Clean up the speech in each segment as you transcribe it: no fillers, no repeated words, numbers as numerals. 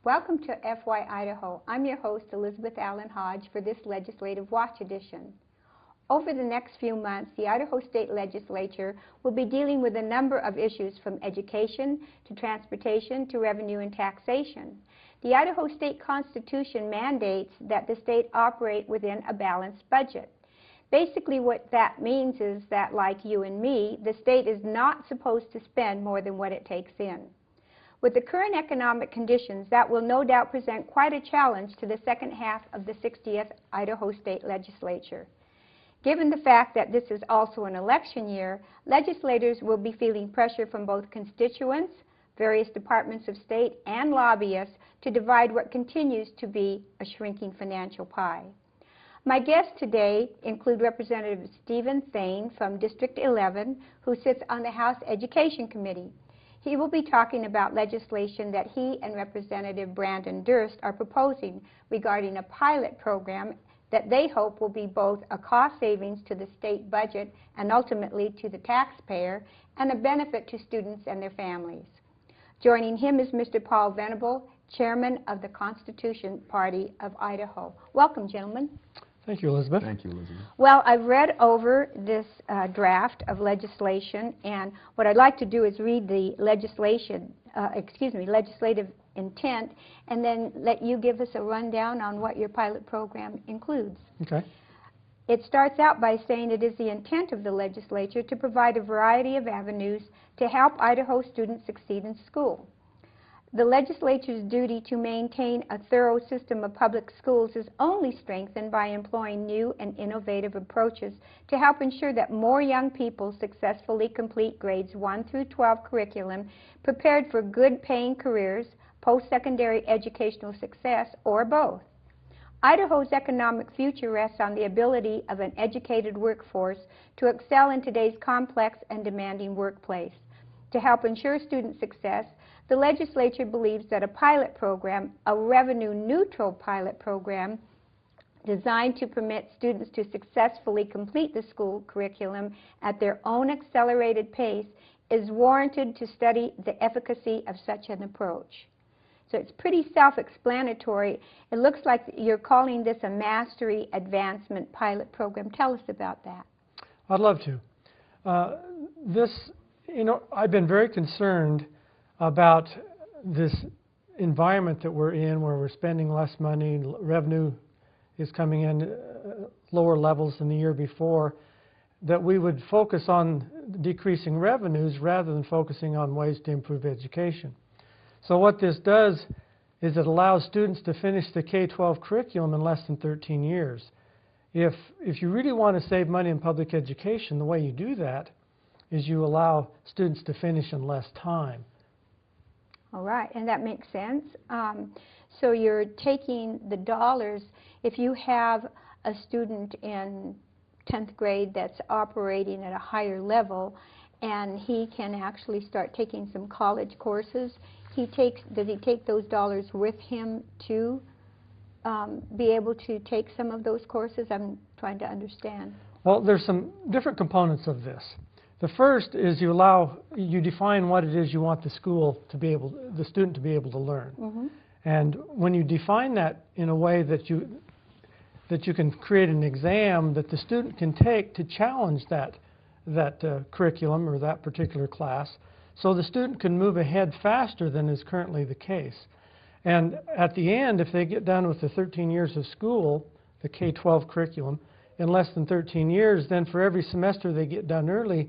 Welcome to FY Idaho. I'm your host, Elizabeth Allen Hodge, for this Legislative Watch edition. Over the next few months, the Idaho State Legislature will be dealing with a number of issues from education to transportation to revenue and taxation. The Idaho State Constitution mandates that the state operate within a balanced budget. Basically what that means is that, like you and me, the state is not supposed to spend more than what it takes in. With the current economic conditions, that will no doubt present quite a challenge to the second half of the 60th Idaho State Legislature. Given the fact that this is also an election year, legislators will be feeling pressure from both constituents, various departments of state, and lobbyists to divide what continues to be a shrinking financial pie. My guests today include Representative Stephen Thane from District 11, who sits on the House Education Committee. He will be talking about legislation that he and Representative Brandon Durst are proposing regarding a pilot program that they hope will be both a cost savings to the state budget and ultimately to the taxpayer, and a benefit to students and their families. Joining him is Mr. Paul Venable, Chairman of the Constitution Party of Idaho. Welcome, gentlemen. Thank you, Elizabeth. Thank you, Elizabeth. Well, I've read over this draft of legislation, and what I'd like to do is read the legislative intent, and then let you give us a rundown on what your pilot program includes. Okay. It starts out by saying it is the intent of the legislature to provide a variety of avenues to help Idaho students succeed in school. The legislature's duty to maintain a thorough system of public schools is only strengthened by employing new and innovative approaches to help ensure that more young people successfully complete grades 1 through 12 curriculum prepared for good paying careers, post-secondary educational success, or both. Idaho's economic future rests on the ability of an educated workforce to excel in today's complex and demanding workplace. To help ensure student success, the legislature believes that a pilot program, a revenue-neutral pilot program, designed to permit students to successfully complete the school curriculum at their own accelerated pace, is warranted to study the efficacy of such an approach. So it's pretty self-explanatory. It looks like you're calling this a Mastery Advancement Pilot Program. Tell us about that. I'd love to. I've been very concerned about this environment that we're in, where we're spending less money, revenue is coming in lower levels than the year before, that we would focus on decreasing revenues rather than focusing on ways to improve education. So what this does is it allows students to finish the K-12 curriculum in less than 13 years. If you really want to save money in public education, the way you do that is you allow students to finish in less time. All right, and that makes sense. So you're taking the dollars. If you have a student in 10th grade that's operating at a higher level, and he can actually start taking some college courses, does he take those dollars with him to be able to take some of those courses? I'm trying to understand. Well, there's some different components of this. The first is you define what it is you want the student to be able to learn. Mm-hmm. And when you define that in a way that you can create an exam that the student can take to challenge that curriculum or that particular class, so the student can move ahead faster than is currently the case. And at the end, if they get done with the 13 years of school, the K-12 curriculum, in less than 13 years, then for every semester they get done early,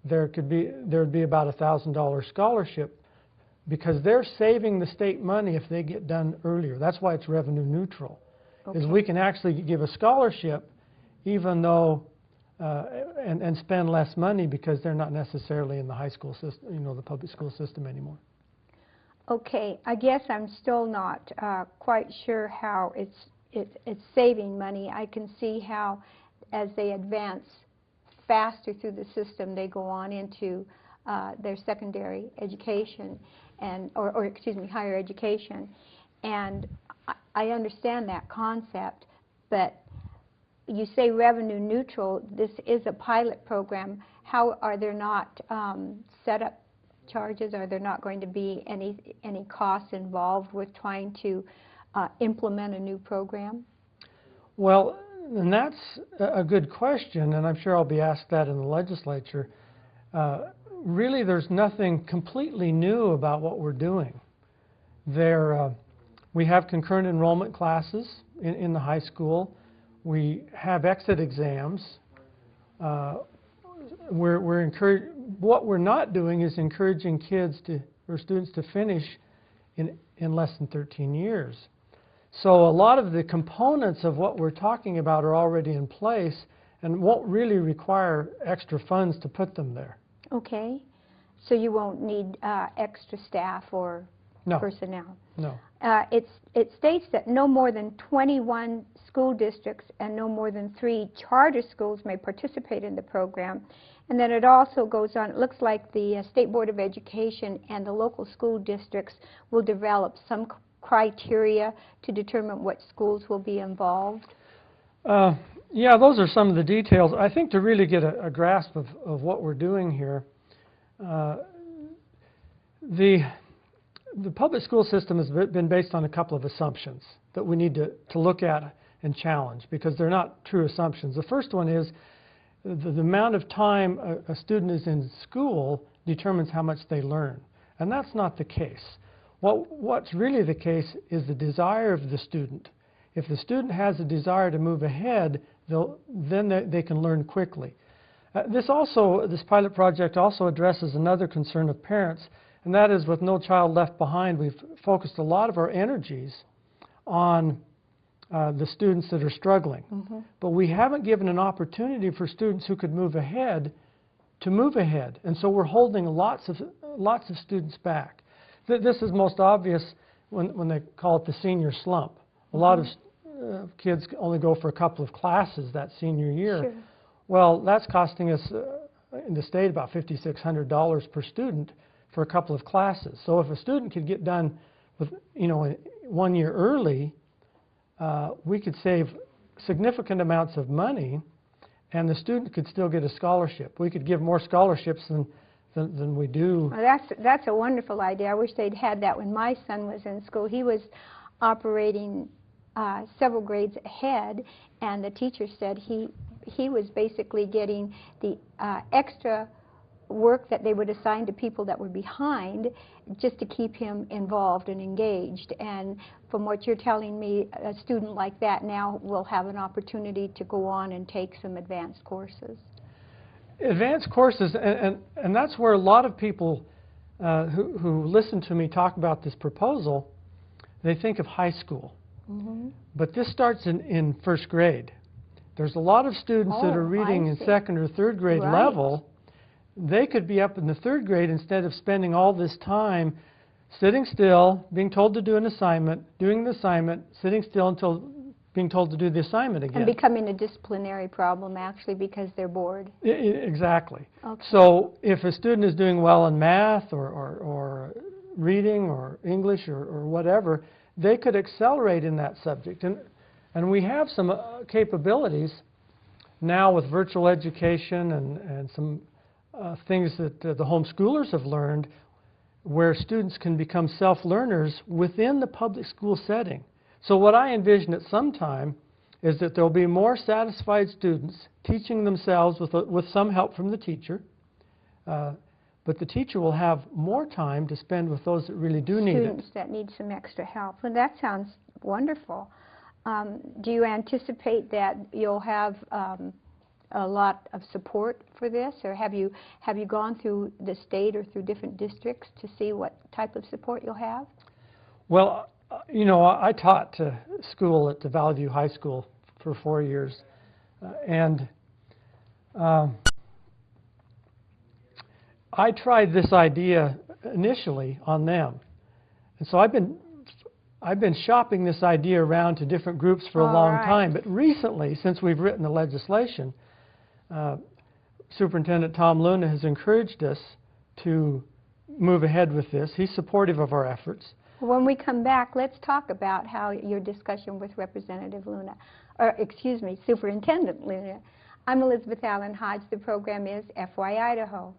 there would be about a $1,000 scholarship, because they're saving the state money if they get done earlier. That's why it's revenue neutral. Okay. Is we can actually give a scholarship even though and spend less money because they're not necessarily in the high school system, the public school system anymore. Okay, I guess I'm still not quite sure how it's saving money. I can see how, as they advance faster through the system, they go on into their secondary education or higher education, and I understand that concept. But you say revenue neutral. This is a pilot program. How are there not set up charges? Are there not going to be any costs involved with trying to implement a new program? Well, and that's a good question, and I'm sure I'll be asked that in the legislature. Really, there's nothing completely new about what we're doing. We have concurrent enrollment classes in the high school. We have exit exams. What we're not doing is encouraging students to finish in less than 13 years. So a lot of the components of what we're talking about are already in place and won't really require extra funds to put them there. Okay. So you won't need extra staff or personnel? No. It states that no more than 21 school districts and no more than 3 charter schools may participate in the program. And then it also goes on, it looks like the State Board of Education and the local school districts will develop some criteria to determine what schools will be involved. Yeah, those are some of the details. I think to really get a grasp of what we're doing here, the public school system has been based on a couple of assumptions that we need to look at and challenge, because they're not true assumptions. The first one is the amount of time a student is in school determines how much they learn, and that's not the case. What's really the case is the desire of the student. If the student has a desire to move ahead, then they can learn quickly. This pilot project also addresses another concern of parents, and that is, with No Child Left Behind, we've focused a lot of our energies on the students that are struggling. Mm-hmm. But we haven't given an opportunity for students who could move ahead to move ahead, and so we're holding lots of students back. This is most obvious when they call it the senior slump. A lot of kids only go for a couple of classes that senior year. Sure. Well, that's costing us in the state about $5,600 per student for a couple of classes. So if a student could get done with 1 year early, we could save significant amounts of money, and the student could still get a scholarship. We could give more scholarships than we do. Well, that's a wonderful idea. I wish they'd had that when my son was in school. He was operating several grades ahead, and the teacher said he was basically getting the extra work that they would assign to people that were behind, just to keep him involved and engaged. And from what you're telling me, a student like that now will have an opportunity to go on and take some advanced courses. Advanced courses, and that's where a lot of people who listen to me talk about this proposal, they think of high school. Mm-hmm. But this starts in first grade. There's a lot of students that are reading in second or third grade level. They could be up in the third grade instead of spending all this time sitting still, being told to do an assignment, doing the assignment, sitting still until being told to do the assignment again. And becoming a disciplinary problem, actually, because they're bored. Exactly. Okay. So if a student is doing well in math or reading or English or whatever, they could accelerate in that subject. And we have some capabilities now with virtual education and some things that the homeschoolers have learned, where students can become self-learners within the public school setting. So what I envision at some time is that there will be more satisfied students teaching themselves with some help from the teacher, but the teacher will have more time to spend with those that really do need it. Students that need some extra help. Well, that sounds wonderful. Do you anticipate that you'll have a lot of support for this, or have you gone through the state or through different districts to see what type of support you'll have? Well, I taught school at the Valley View High School for 4 years, and I tried this idea initially on them, and so I've been shopping this idea around to different groups for a long time. But recently, since we've written the legislation, Superintendent Tom Luna has encouraged us to move ahead with this. He's supportive of our efforts. When we come back, let's talk about how your discussion with Representative Luna, or excuse me, Superintendent Luna. I'm Elizabeth Allen Hodge. The program is FY Idaho.